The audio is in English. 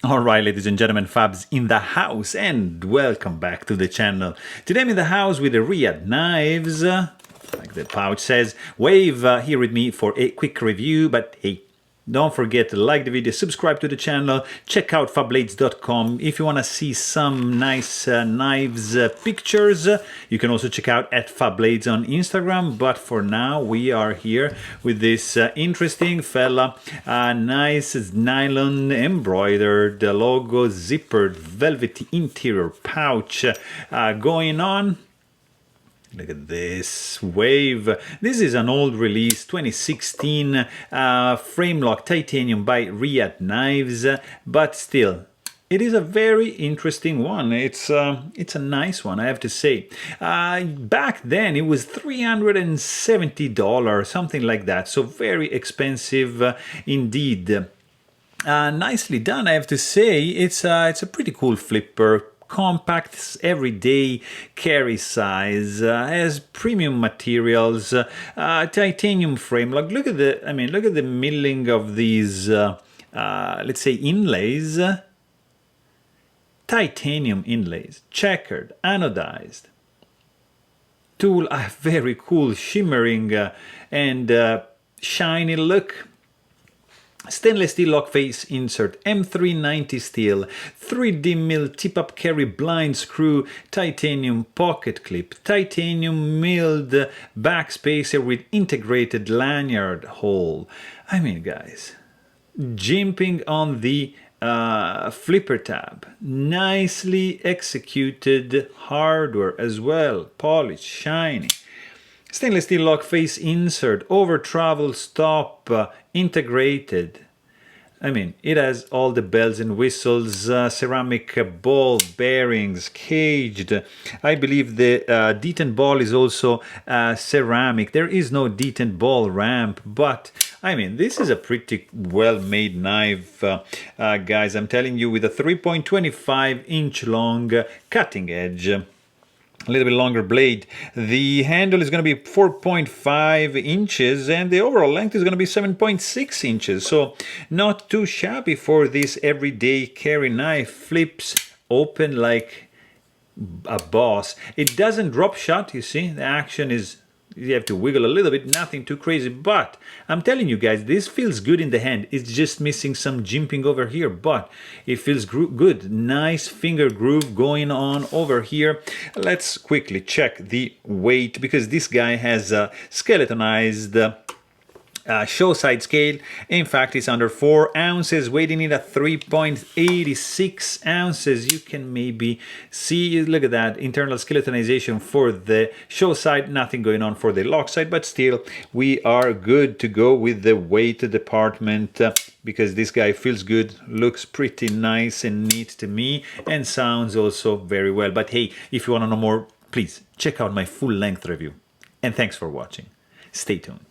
Alright, ladies and gentlemen, Fabs in the house, and welcome back to the channel. Today I'm in the house with the Reate Knives, like the pouch says, Wave here with me for a quick review, but hey, don't forget to like the video, subscribe to the channel, check out fablades.com if you want to see some nice knives pictures. You can also check out at Fablades on Instagram, but for now we are here with this interesting fella, nice nylon embroidered logo zippered velvety interior pouch going on. Look at this Wave. This is an old release, 2016 frame lock titanium by Reate Knives, but still, it is a very interesting one. It's a nice one, I have to say. Back then, it was $370, something like that, so very expensive indeed. Nicely done, I have to say. It's a pretty cool flipper. Compact, everyday carry size, has premium materials, titanium frame. Like look at the milling of these, let's say inlays, titanium inlays, checkered, anodized. Tool, very cool, shimmering and shiny look. Stainless steel lock face insert, M390 steel, 3D mill tip-up carry blind screw, titanium pocket clip, titanium milled backspacer with integrated lanyard hole. I mean, guys, jimping on the flipper tab, nicely executed hardware as well, polished, shiny. Stainless steel lock face insert, over travel stop, integrated. I mean, it has all the bells and whistles, ceramic ball bearings, caged. I believe the detent ball is also ceramic. There is no detent ball ramp, but I mean, this is a pretty well-made knife, guys. I'm telling you, with a 3.25-inch long cutting edge. A little bit longer blade. The handle is going to be 4.5 inches and the overall length is going to be 7.6 inches. So not too shabby for this everyday carry knife. Flips open like a boss. It doesn't drop shut, you see. The action is, you have to wiggle a little bit, nothing too crazy, but I'm telling you guys, this feels good in the hand. It's just missing some jimping over here, but it feels good. Nice finger groove going on over here. Let's quickly check the weight, because this guy has a skeletonized show side scale. In fact, it's under 4 ounces, weighing it at 3.86 ounces. You can maybe see, look at that, internal skeletonization for the show side, nothing going on for the lock side, but still we are good to go with the weight department, because this guy feels good, looks pretty nice and neat to me, and sounds also very well. But hey, if you want to know more, please check out my full length review. And thanks for watching. Stay tuned.